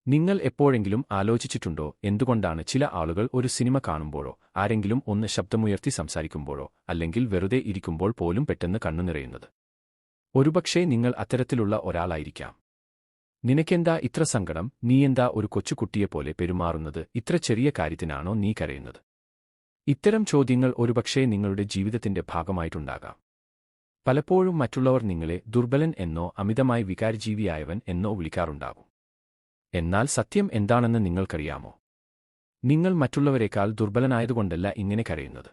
നിങ്ങൾ എപ്പോഴെങ്കിലും ആലോചിച്ചിട്ടുണ്ടോ എന്തുകൊണ്ടാണ് ചില ആളുകൾ ഒരു സിനിമ കാണുമ്പോഴോ ആരെങ്കിലും ഒന്ന് ശബ്ദമുയർത്തി സംസാരിക്കുമ്പോഴോ അല്ലെങ്കിൽ വെറുതെ ഇരിക്കുമ്പോൾ പോലും പെട്ടെന്ന് കണ്ണുനിറയുന്നത്? ഒരുപക്ഷേ നിങ്ങൾ അത്തരത്തിലുള്ള ഒരാളായിരിക്കാം. നിനക്കെന്താ ഇത്ര സങ്കടം? നീയെന്താ ഒരു കൊച്ചുകുട്ടിയെപ്പോലെ പെരുമാറുന്നത്? ഇത്ര ചെറിയ കാര്യത്തിനാണോ നീ കരയുന്നത്? ഇത്തരം ചോദ്യങ്ങൾ ഒരുപക്ഷേ നിങ്ങളുടെ ജീവിതത്തിന്റെ ഭാഗമായിട്ടുണ്ടാകാം. പലപ്പോഴും മറ്റുള്ളവർ നിങ്ങളെ ദുർബലൻ എന്നോ അമിതമായി വികാരജീവിയായവൻ എന്നോ വിളിക്കാറുണ്ടാകും. എന്നാൽ സത്യം എന്താണെന്ന് നിങ്ങൾക്കറിയാമോ? നിങ്ങൾ മറ്റുള്ളവരെക്കാൾ ദുർബലനായതുകൊണ്ടല്ല ഇങ്ങനെ കരയുന്നത്.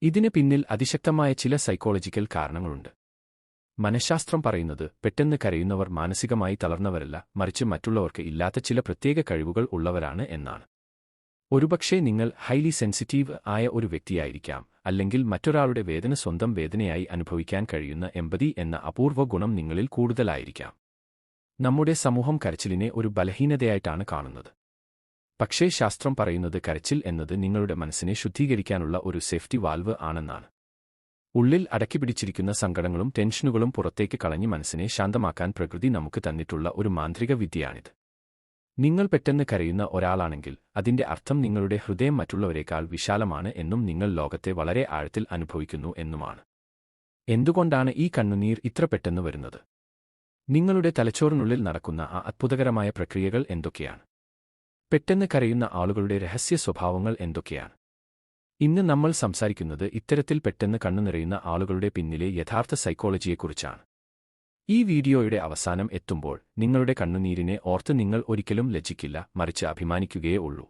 ഇതിന് പിന്നിൽ അതിശക്തമായ ചില സൈക്കോളജിക്കൽ കാരണങ്ങളുണ്ട്. മനഃശാസ്ത്രം പറയുന്നത് പെട്ടെന്ന് കരയുന്നവർ മാനസികമായി തളർന്നവരല്ല, മറിച്ച് മറ്റുള്ളവർക്ക് ഇല്ലാത്ത ചില പ്രത്യേക കഴിവുകൾ ഉള്ളവരാണ് എന്നാണ്. ഒരുപക്ഷേ നിങ്ങൾ ഹൈലി സെൻസിറ്റീവ് ആയ ഒരു വ്യക്തിയായിരിക്കാം, അല്ലെങ്കിൽ മറ്റൊരാളുടെ വേദന സ്വന്തം വേദനയായി അനുഭവിക്കാൻ കഴിയുന്ന എമ്പതി എന്ന അപൂർവ ഗുണം നിങ്ങളിൽ കൂടുതലായിരിക്കാം. നമ്മുടെ സമൂഹം കരച്ചിലിനെ ഒരു ബലഹീനതയായിട്ടാണ് കാണുന്നത്. പക്ഷേ ശാസ്ത്രം പറയുന്നത് കരച്ചിൽ എന്നത് നിങ്ങളുടെ മനസ്സിനെ ശുദ്ധീകരിക്കാനുള്ള ഒരു സേഫ്റ്റി വാൽവ് ആണെന്നാണ്. ഉള്ളിൽ അടക്കിപ്പിടിച്ചിരിക്കുന്ന സങ്കടങ്ങളും ടെൻഷനുകളും പുറത്തേക്ക് കളഞ്ഞ് മനസ്സിനെ ശാന്തമാക്കാൻ പ്രകൃതി നമുക്ക് തന്നിട്ടുള്ള ഒരു മാന്ത്രിക വിദ്യയാണിത്. നിങ്ങൾ പെട്ടെന്ന് കരയുന്ന ഒരാളാണെങ്കിൽ അതിന്റെ അർത്ഥം നിങ്ങളുടെ ഹൃദയം മറ്റുള്ളവരെക്കാൾ വിശാലമാണ് എന്നും നിങ്ങൾ ലോകത്തെ വളരെ ആഴത്തിൽ അനുഭവിക്കുന്നു എന്നുമാണ്. എന്തുകൊണ്ടാണ് ഈ കണ്ണുനീർ ഇത്ര പെട്ടെന്ന് വരുന്നത്? നിങ്ങളുടെ തലച്ചോറിനുള്ളിൽ നടക്കുന്ന ആ അത്ഭുതകരമായ പ്രക്രിയകൾ എന്തൊക്കെയാണ്? പെട്ടെന്ന് കരയുന്ന ആളുകളുടെ രഹസ്യ സ്വഭാവങ്ങൾ എന്തൊക്കെയാണ്? ഇന്ന് നമ്മൾ സംസാരിക്കുന്നത് ഇത്തരത്തിൽ പെട്ടെന്ന് കണ്ണുനിറയുന്ന ആളുകളുടെ പിന്നിലെ യഥാർത്ഥ സൈക്കോളജിയെക്കുറിച്ചാണ്. ഈ വീഡിയോയുടെ അവസാനം എത്തുമ്പോൾ നിങ്ങളുടെ കണ്ണുനീരിനെ ഓർത്ത് നിങ്ങൾ ഒരിക്കലും ലജ്ജിക്കില്ല, മറിച്ച് അഭിമാനിക്കുകയേ ഉള്ളൂ.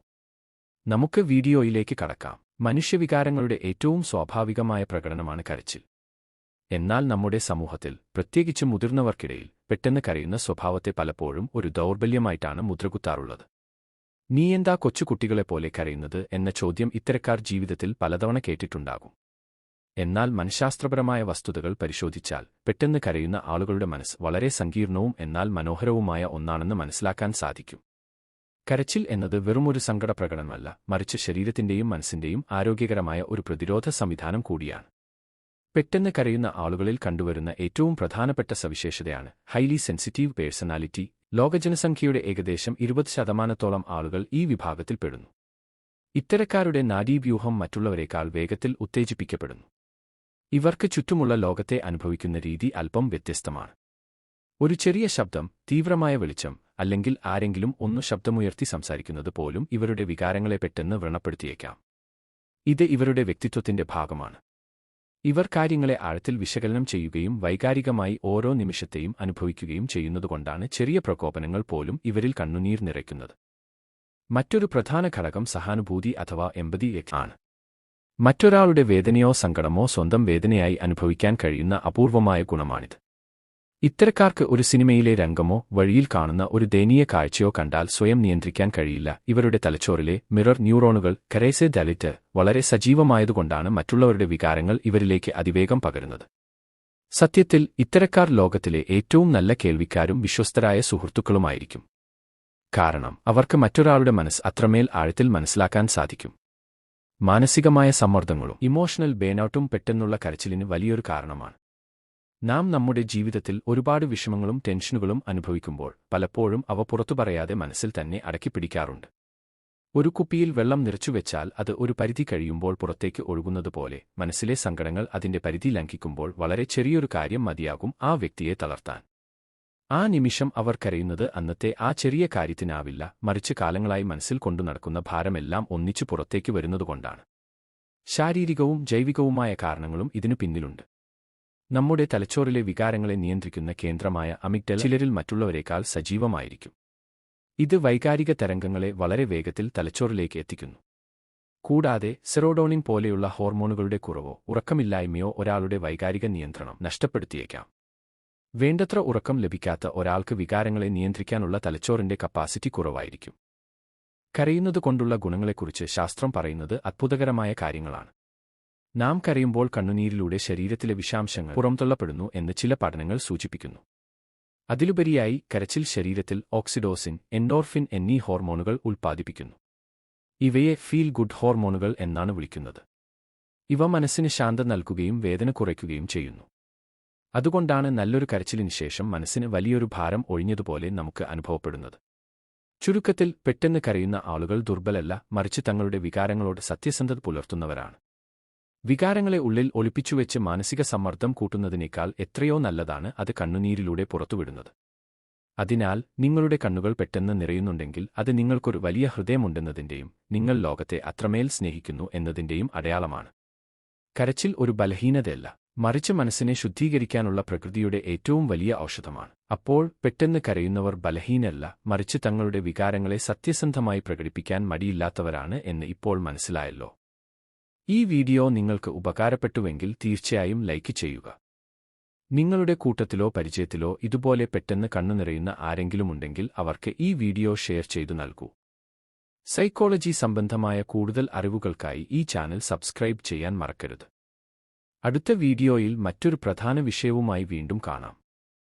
നമുക്ക് വീഡിയോയിലേക്ക് കടക്കാം. മനുഷ്യവികാരങ്ങളുടെ ഏറ്റവും സ്വാഭാവികമായ പ്രകടനമാണ് കരച്ചിൽ. എന്നാൽ നമ്മുടെ സമൂഹത്തിൽ, പ്രത്യേകിച്ച് മുതിർന്നവർക്കിടയിൽ, പെട്ടെന്ന് കരയുന്ന സ്വഭാവത്തെ പലപ്പോഴും ഒരു ദൗർബല്യമായിട്ടാണ് മുദ്രകുത്താറുള്ളത്. നീയെന്താ കൊച്ചുകുട്ടികളെപ്പോലെ കരയുന്നത് എന്ന ചോദ്യം ഇത്തരക്കാർ ജീവിതത്തിൽ പലതവണ കേട്ടിട്ടുണ്ടാകും. എന്നാൽ മനഃശാസ്ത്രപരമായ വസ്തുതകൾ പരിശോധിച്ചാൽ പെട്ടെന്ന് കരയുന്ന ആളുകളുടെ മനസ്സ് വളരെ സങ്കീർണവും എന്നാൽ മനോഹരവുമായ ഒന്നാണെന്ന് മനസ്സിലാക്കാൻ സാധിക്കും. കരച്ചിൽ എന്നത് വെറുമൊരു സങ്കട പ്രകടനമല്ല, മറിച്ച് ശരീരത്തിന്റെയും മനസ്സിന്റെയും ആരോഗ്യകരമായ ഒരു പ്രതിരോധ സംവിധാനം കൂടിയാണ്. പെട്ടെന്ന് കരയുന്ന ആളുകളിൽ കണ്ടുവരുന്ന ഏറ്റവും പ്രധാനപ്പെട്ട സവിശേഷതയാണ് ഹൈലി സെൻസിറ്റീവ് പേഴ്സണാലിറ്റി. ലോകജനസംഖ്യയുടെ ഏകദേശം 20% ആളുകൾ ഈ വിഭാഗത്തിൽപ്പെടുന്നു. ഇത്തരക്കാരുടെ നാഡീവ്യൂഹം മറ്റുള്ളവരെക്കാൾ വേഗത്തിൽ ഉത്തേജിപ്പിക്കപ്പെടുന്നു. ഇവർക്ക് ചുറ്റുമുള്ള ലോകത്തെ അനുഭവിക്കുന്ന രീതി അല്പം വ്യത്യസ്തമാണ്. ഒരു ചെറിയ ശബ്ദം, തീവ്രമായ വെളിച്ചം, അല്ലെങ്കിൽ ആരെങ്കിലും ഒന്ന് ശബ്ദമുയർത്തി സംസാരിക്കുന്നത് പോലും ഇവരുടെ വികാരങ്ങളെ പെട്ടെന്ന് വ്രണപ്പെടുത്തിയേക്കാം. ഇത് ഇവരുടെ വ്യക്തിത്വത്തിന്റെ ഭാഗമാണ്. ഇവർ കാര്യങ്ങളെ ആഴത്തിൽ വിശകലനം ചെയ്യുകയും വൈകാരികമായി ഓരോ നിമിഷത്തെയും അനുഭവിക്കുകയും ചെയ്യുന്നതുകൊണ്ടാണ് ചെറിയ പ്രകോപനങ്ങൾ പോലും ഇവരിൽ കണ്ണുനീർ നിറയ്ക്കുന്നത്. മറ്റൊരു പ്രധാന ഘടകം സഹാനുഭൂതി അഥവാ എമ്പതി ആണ്. മറ്റൊരാളുടെ വേദനയോ സങ്കടമോ സ്വന്തം വേദനയായി അനുഭവിക്കാൻ കഴിയുന്ന അപൂർവമായ ഗുണമാണിത്. ഇത്തരക്കാർക്ക് ഒരു സിനിമയിലെ രംഗമോ വഴിയിൽ കാണുന്ന ഒരു ദയനീയ കാഴ്ചയോ കണ്ടാൽ സ്വയം നിയന്ത്രിക്കാൻ കഴിയില്ല. ഇവരുടെ തലച്ചോറിലെ മിറർ ന്യൂറോണുകൾ കരേസെ ദലിറ്റ് വളരെ സജീവമായതുകൊണ്ടാണ് മറ്റുള്ളവരുടെ വികാരങ്ങൾ ഇവരിലേക്ക് അതിവേഗം പകരുന്നത്. സത്യത്തിൽ ഇത്തരക്കാർ ലോകത്തിലെ ഏറ്റവും നല്ല കേൾവിക്കാരും വിശ്വസ്തരായ സുഹൃത്തുക്കളുമായിരിക്കും. കാരണം അവർക്ക് മറ്റൊരാളുടെ മനസ്സ് അത്രമേൽ ആഴത്തിൽ മനസ്സിലാക്കാൻ സാധിക്കും. മാനസികമായ സമ്മർദ്ദങ്ങളും ഇമോഷണൽ ബേൺഔട്ടും പെട്ടെന്നുള്ള കരച്ചിലിന് വലിയൊരു കാരണമാണ്. നാം നമ്മുടെ ജീവിതത്തിൽ ഒരുപാട് വിഷമങ്ങളും ടെൻഷനുകളും അനുഭവിക്കുമ്പോൾ പലപ്പോഴും അവ പുറത്തു പറയാതെ മനസ്സിൽ തന്നെ അടക്കിപ്പിടിക്കാറുണ്ട്. ഒരു കുപ്പിയിൽ വെള്ളം നിറച്ചുവെച്ചാൽ അത് ഒരു പരിധി കഴിയുമ്പോൾ പുറത്തേക്ക് ഒഴുകുന്നതുപോലെ മനസ്സിലെ സങ്കടങ്ങൾ അതിന്റെ പരിധി ലംഘിക്കുമ്പോൾ വളരെ ചെറിയൊരു കാര്യം മതിയാകും ആ വ്യക്തിയെ തളർത്താൻ. ആ നിമിഷം അവർ കരയുന്നത് അന്നത്തെ ആ ചെറിയ കാര്യത്തിനാവില്ല, മറിച്ച് കാലങ്ങളായി മനസ്സിൽ കൊണ്ടു നടക്കുന്ന ഭാരമെല്ലാം ഒന്നിച്ചു പുറത്തേക്ക് വരുന്നതുകൊണ്ടാണ്. ശാരീരികവും ജൈവികവുമായ കാരണങ്ങളും ഇതിനു പിന്നിലുണ്ട്. നമ്മുടെ തലച്ചോറിലെ വികാരങ്ങളെ നിയന്ത്രിക്കുന്ന കേന്ദ്രമായ അമിഗ്ഡല ചിലരിൽ മറ്റുള്ളവരെക്കാൾ സജീവമായിരിക്കും. ഇത് വൈകാരിക തരംഗങ്ങളെ വളരെ വേഗത്തിൽ തലച്ചോറിലേക്ക് എത്തിക്കുന്നു. കൂടാതെ സെറോഡോണിൻ പോലെയുള്ള ഹോർമോണുകളുടെ കുറവോ ഉറക്കമില്ലായ്മയോ ഒരാളുടെ വൈകാരിക നിയന്ത്രണം നഷ്ടപ്പെടുത്തിയേക്കാം. വേണ്ടത്ര ഉറക്കം ലഭിക്കാത്ത ഒരാൾക്ക് വികാരങ്ങളെ നിയന്ത്രിക്കാനുള്ള തലച്ചോറിന്റെ കപ്പാസിറ്റി കുറവായിരിക്കും. കരയുന്നതുകൊണ്ടുള്ള ഗുണങ്ങളെക്കുറിച്ച് ശാസ്ത്രം പറയുന്നത് അത്ഭുതകരമായ കാര്യങ്ങളാണ്. നാം കരയുമ്പോൾ കണ്ണുനീരിലൂടെ ശരീരത്തിലെ വിഷാംശങ്ങൾ പുറംതള്ളപ്പെടുന്നു എന്ന് ചില പഠനങ്ങൾ സൂചിപ്പിക്കുന്നു. അതിലുപരിയായി കരച്ചിൽ ശരീരത്തിൽ ഓക്സിഡോസിൻ, എൻഡോർഫിൻ എന്നീ ഹോർമോണുകൾ ഉൽപ്പാദിപ്പിക്കുന്നു. ഇവയെ ഫീൽ ഗുഡ് ഹോർമോണുകൾ എന്നാണ് വിളിക്കുന്നത്. ഇവ മനസ്സിന് ശാന്തത നൽകുകയും വേദന കുറയ്ക്കുകയും ചെയ്യുന്നു. അതുകൊണ്ടാണ് നല്ലൊരു കരച്ചിലിന് ശേഷം മനസ്സിന് വലിയൊരു ഭാരം ഒഴിഞ്ഞതുപോലെ നമുക്ക് അനുഭവപ്പെടുന്നത്. ചുരുക്കത്തിൽ, പെട്ടെന്ന് കരയുന്ന ആളുകൾ ദുർബലല്ല, മറിച്ച് തങ്ങളുടെ വികാരങ്ങളോട് സത്യസന്ധത പുലർത്തുന്നവരാണ്. വികാരങ്ങളെ ഉള്ളിൽ ഒളിപ്പിച്ചുവെച്ച് മാനസിക സമ്മർദ്ദം കൂട്ടുന്നതിനേക്കാൾ എത്രയോ നല്ലതാണ് അത് കണ്ണുനീരിലൂടെ പുറത്തുവിടുന്നത്. അതിനാൽ, നിങ്ങളുടെ കണ്ണുകൾ പെട്ടെന്ന് നിറയുന്നുണ്ടെങ്കിൽ അത് നിങ്ങൾക്കൊരു വലിയ ഹൃദയമുണ്ടെന്നതിന്റെയും നിങ്ങൾ ലോകത്തെ അത്രമേൽ സ്നേഹിക്കുന്നു എന്നതിന്റെയും അടയാളമാണ്. കരച്ചിൽ ഒരു ബലഹീനതയല്ല, മറിച്ച് മനസ്സിനെ ശുദ്ധീകരിക്കാനുള്ള പ്രകൃതിയുടെ ഏറ്റവും വലിയ ഔഷധമാണ്. അപ്പോൾ, പെട്ടെന്ന് കരയുന്നവർ ബലഹീനരല്ല, മറിച്ച് തങ്ങളുടെ വികാരങ്ങളെ സത്യസന്ധമായി പ്രകടിപ്പിക്കാൻ മടിയില്ലാത്തവരാണ് എന്ന് ഇപ്പോൾ മനസ്സിലായല്ലോ. ഈ വീഡിയോ നിങ്ങൾക്ക് ഉപകാരപ്പെട്ടുവെങ്കിൽ തീർച്ചയായും ലൈക്ക് ചെയ്യുക. നിങ്ങളുടെ കൂട്ടത്തിലോ പരിചയത്തിലോ ഇതുപോലെ പെട്ടെന്ന് കണ്ണുനിറയുന്ന ആരെങ്കിലുമുണ്ടെങ്കിൽ അവർക്ക് ഈ വീഡിയോ ഷെയർ ചെയ്തു നൽകൂ. സൈക്കോളജി സംബന്ധമായ കൂടുതൽ അറിവുകൾക്കായി ഈ ചാനൽ സബ്സ്ക്രൈബ് ചെയ്യാൻ മറക്കരുത്. അടുത്ത വീഡിയോയിൽ മറ്റൊരു പ്രധാന വിഷയവുമായി വീണ്ടും കാണാം.